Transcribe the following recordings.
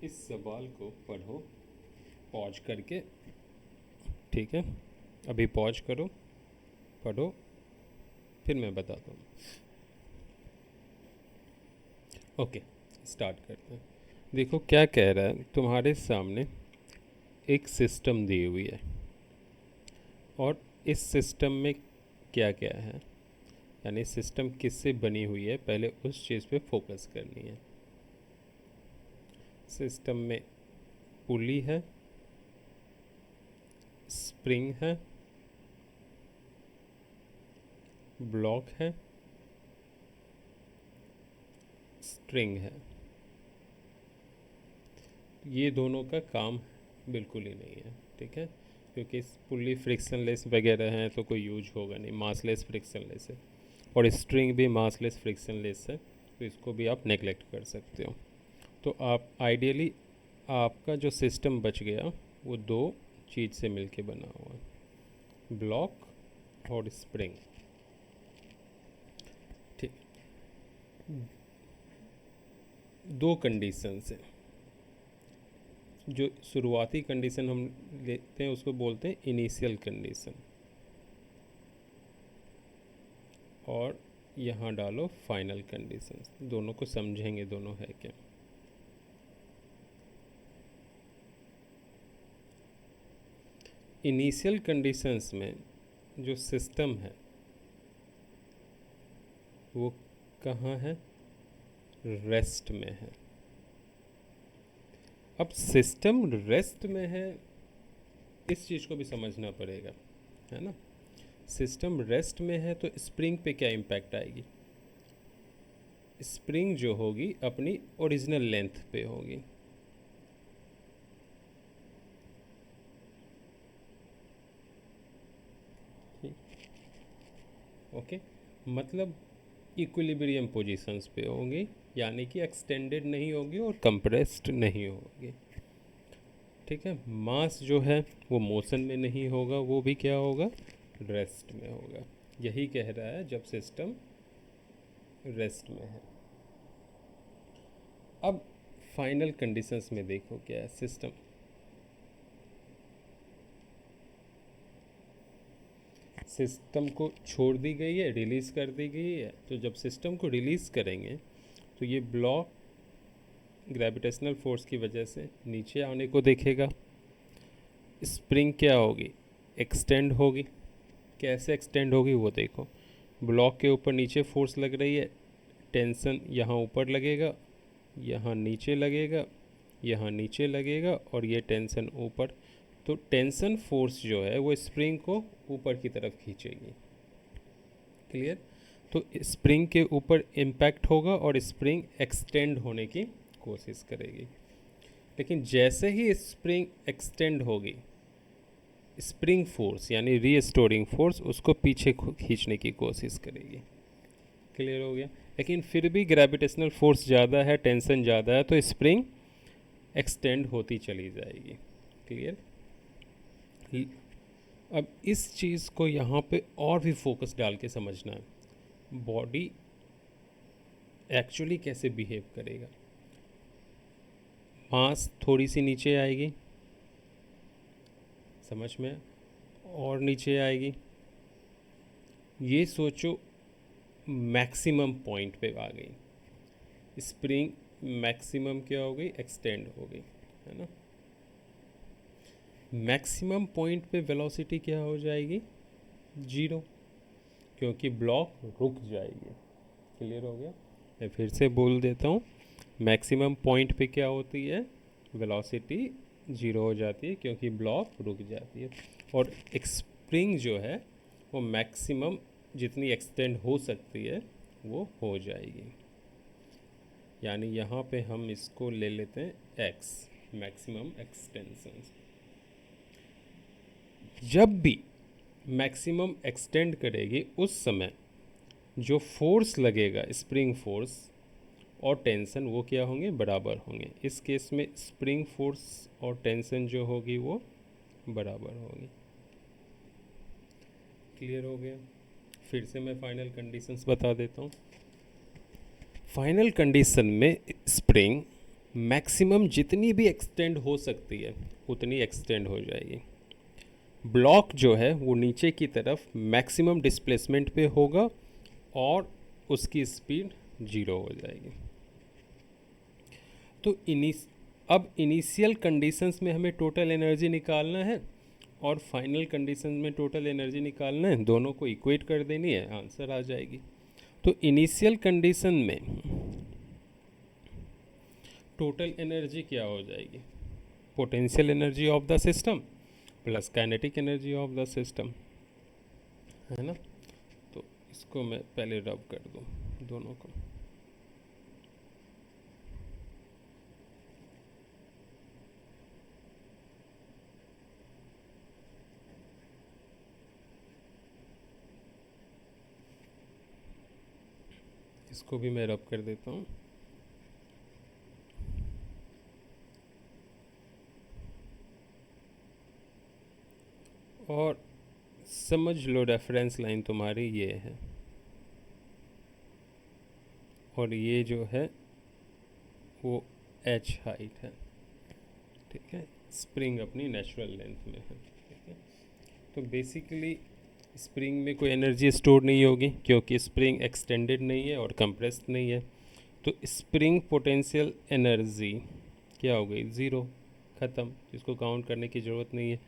इस सवाल को पढ़ो पॉज करके, ठीक है? अभी पॉज करो, पढ़ो, फिर मैं बताता हूँ। ओके, स्टार्ट करते हैं। देखो क्या कह रहा है, तुम्हारे सामने एक सिस्टम दी हुई है और इस सिस्टम में क्या क्या है, यानी सिस्टम किससे बनी हुई है, पहले उस चीज़ पे फोकस करनी है। सिस्टम में पुली है, स्प्रिंग है, ब्लॉक है, स्ट्रिंग है। ये दोनों का काम बिल्कुल ही नहीं है, ठीक है? क्योंकि पुली फ्रिक्शनलेस वगैरह हैं तो कोई यूज होगा नहीं, मासलेस फ्रिक्शनलेस है, और स्ट्रिंग भी मासलेस फ्रिक्शनलेस है, तो इसको भी आप नेगलेक्ट कर सकते हो। तो आप आइडियली आपका जो सिस्टम बच गया वो दो चीज़ से मिलके बना हुआ है, ब्लॉक और स्प्रिंग, ठीक। दो कंडीशन से, जो शुरुआती कंडीशन हम लेते हैं उसको बोलते हैं इनिशियल कंडीशन, और यहाँ डालो फाइनल कंडीशन। दोनों को समझेंगे दोनों है क्या। इनिशियल कंडीशंस में जो सिस्टम है वो कहाँ है, रेस्ट में है। अब सिस्टम रेस्ट में है, इस चीज़ को भी समझना पड़ेगा, है ना? सिस्टम रेस्ट में है तो स्प्रिंग पे क्या इम्पैक्ट आएगी? स्प्रिंग जो होगी अपनी ओरिजिनल लेंथ पे होगी, ओके? मतलब इक्विलिब्रियम पोजीशंस पे होगी, यानी कि एक्सटेंडेड नहीं होगी और कंप्रेस्ड नहीं होगी, ठीक है? मास जो है वो मोशन में नहीं होगा, वो भी क्या होगा, रेस्ट में होगा। यही कह रहा है जब सिस्टम रेस्ट में है। अब फाइनल कंडीशंस में देखो क्या है, सिस्टम को छोड़ दी गई है, रिलीज़ कर दी गई है। तो जब सिस्टम को रिलीज़ करेंगे तो ये ब्लॉक ग्रेविटेशनल फोर्स की वजह से नीचे आने को देखेगा। स्प्रिंग क्या होगी, एक्सटेंड होगी। कैसे एक्सटेंड होगी वो देखो, ब्लॉक के ऊपर नीचे फोर्स लग रही है, टेंशन यहाँ ऊपर लगेगा, यहाँ नीचे लगेगा, यहाँ नीचे लगेगा, और ये टेंशन ऊपर। तो टेंशन फोर्स जो है वो स्प्रिंग को ऊपर की तरफ खींचेगी, क्लियर? तो स्प्रिंग के ऊपर इम्पैक्ट होगा और स्प्रिंग एक्सटेंड होने की कोशिश करेगी। लेकिन जैसे ही स्प्रिंग एक्सटेंड होगी, स्प्रिंग फोर्स यानी रीस्टोरिंग फोर्स उसको पीछे खींचने की कोशिश करेगी, क्लियर हो गया? लेकिन फिर भी ग्रेविटेशनल फोर्स ज़्यादा है, टेंशन ज़्यादा है, तो स्प्रिंग एक्सटेंड होती चली जाएगी, क्लियर? अब इस चीज़ को यहाँ पे और भी फोकस डाल के समझना है, बॉडी एक्चुअली कैसे बिहेव करेगा। मास थोड़ी सी नीचे आएगी, समझ में, और नीचे आएगी, ये सोचो मैक्सिमम पॉइंट पे आ गई स्प्रिंग, मैक्सिमम क्या हो गई, एक्सटेंड हो गई, है ना? मैक्सिमम पॉइंट पे वेलोसिटी क्या हो जाएगी, जीरो, क्योंकि ब्लॉक रुक जाएगी, क्लियर हो गया? मैं फिर से बोल देता हूँ, मैक्सिमम पॉइंट पे क्या होती है, वेलोसिटी जीरो हो जाती है क्योंकि ब्लॉक रुक जाती है। और एक स्प्रिंग जो है वो मैक्सिमम जितनी एक्सटेंड हो सकती है वो हो जाएगी, यानी यहाँ पे हम इसको ले लेते हैं x, मैक्सिमम एक्सटेंशन। जब भी मैक्सिमम एक्सटेंड करेगी उस समय जो फोर्स लगेगा, स्प्रिंग फोर्स और टेंशन, वो क्या होंगे, बराबर होंगे। इस केस में स्प्रिंग फोर्स और टेंशन जो होगी वो बराबर होगी, क्लियर हो गया? फिर से मैं फाइनल कंडीशंस बता देता हूँ। फाइनल कंडीशन में स्प्रिंग मैक्सिमम जितनी भी एक्सटेंड हो सकती है उतनी एक्सटेंड हो जाएगी। ब्लॉक जो है वो नीचे की तरफ मैक्सिमम डिस्प्लेसमेंट पे होगा और उसकी स्पीड 0 हो जाएगी। तो अब इनिशियल कंडीशंस में हमें टोटल एनर्जी निकालना है और फाइनल कंडीशन में टोटल एनर्जी निकालना है, दोनों को इक्वेट कर देनी है, आंसर आ जाएगी। तो इनिशियल कंडीशन में टोटल एनर्जी क्या हो जाएगी? Potential energy of the system plus kinetic energy of the system, है ना। तो इसको मैं पहले रब कर दूं दोनों को। इसको भी मैं रब कर देता हूँ। और समझ लो रेफरेंस लाइन तुम्हारी ये है और ये जो है वो h हाइट है, ठीक है। स्प्रिंग अपनी नेचुरल लेंथ में है, ठीक है। तो बेसिकली स्प्रिंग में कोई एनर्जी स्टोर नहीं होगी क्योंकि स्प्रिंग एक्सटेंडेड नहीं है और कंप्रेस्ड नहीं है। तो स्प्रिंग पोटेंशियल एनर्जी क्या हो गई? 0, ख़त्म, इसको काउंट करने की ज़रूरत नहीं है।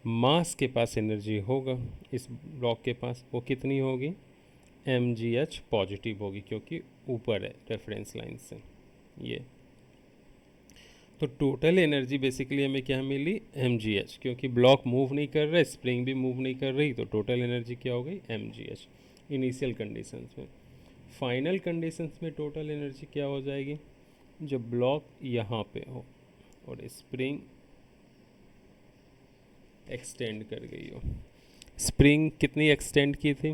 मास के पास एनर्जी होगा इस ब्लॉक के पास, वो कितनी होगी? mgh पॉजिटिव होगी क्योंकि ऊपर है रेफरेंस लाइन से ये। तो टोटल एनर्जी बेसिकली हमें क्या मिली? mgh, क्योंकि ब्लॉक मूव नहीं कर रहा है, स्प्रिंग भी मूव नहीं कर रही, तो टोटल एनर्जी क्या हो गई? mgh इनिशियल कंडीशंस में। फाइनल कंडीशंस में टोटल एनर्जी क्या हो जाएगी? जब ब्लॉक यहाँ पे हो और स्प्रिंग एक्सटेंड कर गई हो। स्प्रिंग कितनी एक्सटेंड की थी?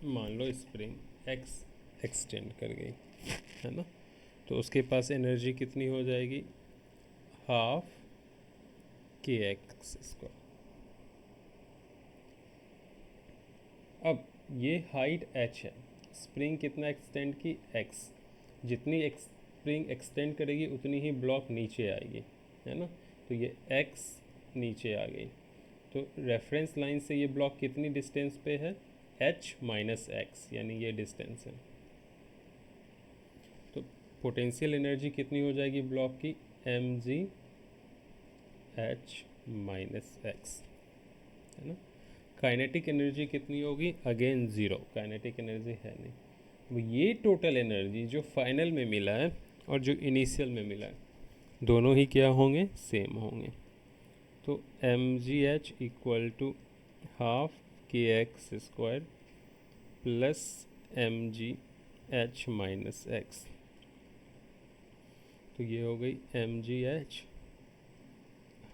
मान लो स्प्रिंग x एक्सटेंड कर गई, है ना। तो उसके पास एनर्जी कितनी हो जाएगी? Half kx square. अब ये हाइट h है, स्प्रिंग कितना एक्सटेंड की? x। जितनी स्प्रिंग एक्सटेंड करेगी उतनी ही ब्लॉक नीचे आएगी, है ना। तो ये x नीचे आ गई। तो रेफरेंस लाइन से ये ब्लॉक कितनी डिस्टेंस पे है? h माइनस एक्स, यानी ये डिस्टेंस है। तो पोटेंशियल एनर्जी कितनी हो जाएगी ब्लॉक की? mg h माइनस एक्स, है ना। काइनेटिक एनर्जी कितनी होगी? अगेन 0, काइनेटिक एनर्जी है नहीं। वो ये टोटल एनर्जी जो फाइनल में मिला है और जो इनिशियल में मिला है, दोनों ही क्या होंगे? सेम होंगे। तो mgh equal to half kx square plus mgh minus x. तो ये हो गई mgh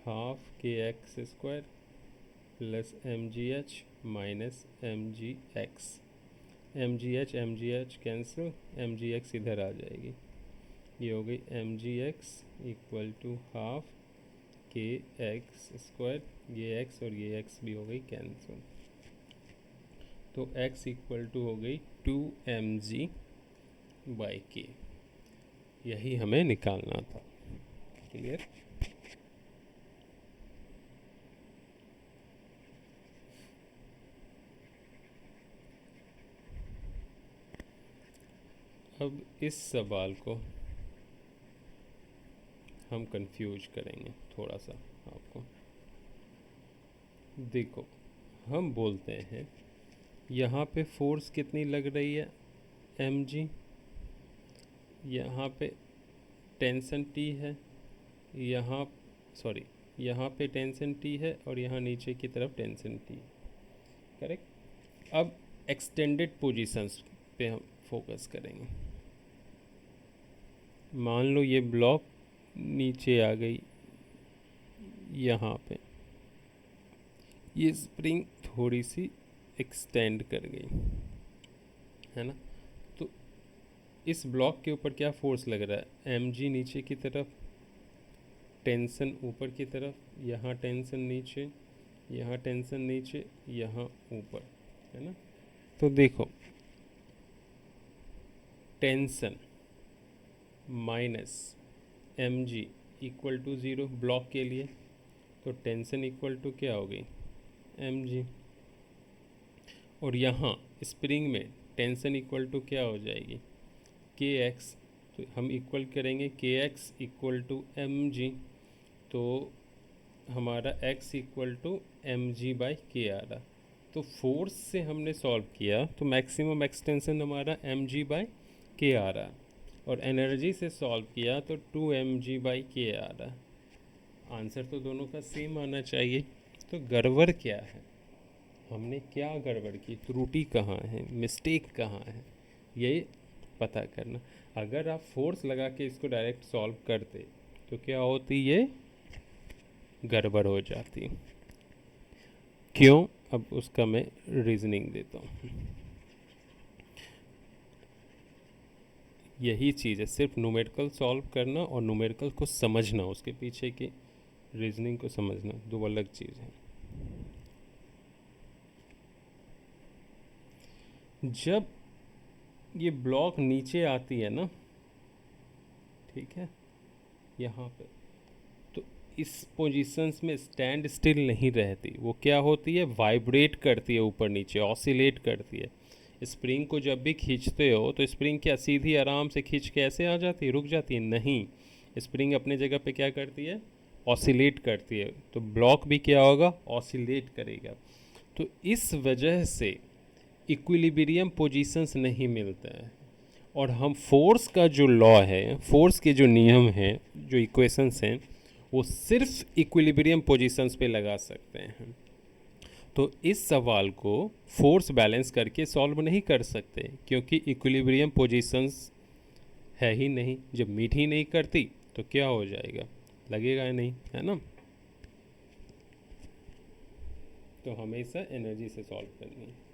half kx square plus mgh minus mgx। mgh cancel, mgx इधर आ जाएगी, ये हो गई mgx equal to half kx square, ये x और ये x भी हो गई कैंसिल। तो x इक्वल टू हो गई 2mg बाई k। यही हमें निकालना था। क्लियर? अब इस सवाल को हम कंफ्यूज करेंगे थोड़ा सा आपको। देखो, हम बोलते हैं यहाँ पे फोर्स कितनी लग रही है? mg। यहाँ पे टेंशन T है, यहाँ सॉरी यहाँ पे टेंशन T है और यहाँ नीचे की तरफ टेंशन T, करेक्ट। अब एक्सटेंडेड पोजीशंस पे हम फोकस करेंगे। मान लो ये ब्लॉक नीचे आ गई, यहाँ पे ये स्प्रिंग थोड़ी सी एक्सटेंड कर गई, है ना। तो इस ब्लॉक के ऊपर क्या फोर्स लग रहा है? mg नीचे की तरफ, टेंशन ऊपर की तरफ, यहाँ टेंशन नीचे, यहाँ टेंशन नीचे, यहाँ ऊपर, है ना। तो देखो tension minus M G equal to zero block के लिए, तो टेंशन इक्वल टू क्या हो गई एम जी। और यहाँ स्प्रिंग में टेंशन इक्वल टू क्या हो जाएगी के एक्स, तो हम इक्वल करेंगे के x equal to M G, तो हमारा x equal to M G by K आ रहा। तो फोर्स से हमने सॉल्व किया तो मैक्सिमम एक्सटेंशन हमारा एम जी बाई के आ रहा, और एनर्जी से सॉल्व किया तो to M G by K आ रहा। आंसर तो दोनों का सेम आना चाहिए। तो गड़बड़ क्या है, हमने क्या गड़बड़ की, त्रुटि कहाँ है, मिस्टेक कहाँ है, ये पता करना। अगर आप फोर्स लगा के इसको डायरेक्ट सॉल्व करते तो क्या होती, ये गड़बड़ हो जाती। क्यों, अब उसका मैं रीजनिंग देता हूँ। यही चीज़ है, सिर्फ न्यूमेरिकल सॉल्व करना और न्यूमेरिकल को समझना, उसके पीछे की रीजनिंग को समझना, दो अलग चीज़ है। जब ये ब्लॉक नीचे आती है ना, ठीक है, यहाँ पे, तो इस पोजीशंस में स्टैंड स्टिल नहीं रहती, वो क्या होती है, वाइब्रेट करती है, ऊपर नीचे ऑसिलेट करती है। स्प्रिंग को जब भी खींचते हो तो स्प्रिंग क्या सीधी आराम से खींच के ऐसे आ जाती है, रुक जाती है, नहीं, स्प्रिंग अपने जगह पे क्या करती है, ऑसिलेट करती है। तो ब्लॉक भी क्या होगा, ऑसिलेट करेगा। तो इस वजह से इक्विलिब्रियम पोजीशंस नहीं मिलता है। और हम फोर्स का जो लॉ है, फोर्स के जो नियम हैं, जो इक्वेशंस हैं, वो सिर्फ इक्विलिब्रियम पोजीशंस पे लगा सकते हैं। तो इस सवाल को फोर्स बैलेंस करके सॉल्व नहीं कर सकते, क्योंकि इक्विलिब्रियम पोजीशंस है ही नहीं। जब मीट ही नहीं करती तो क्या हो जाएगा, लगेगा ही नहीं, है ना। तो हमेशा एनर्जी से सॉल्व करनी है।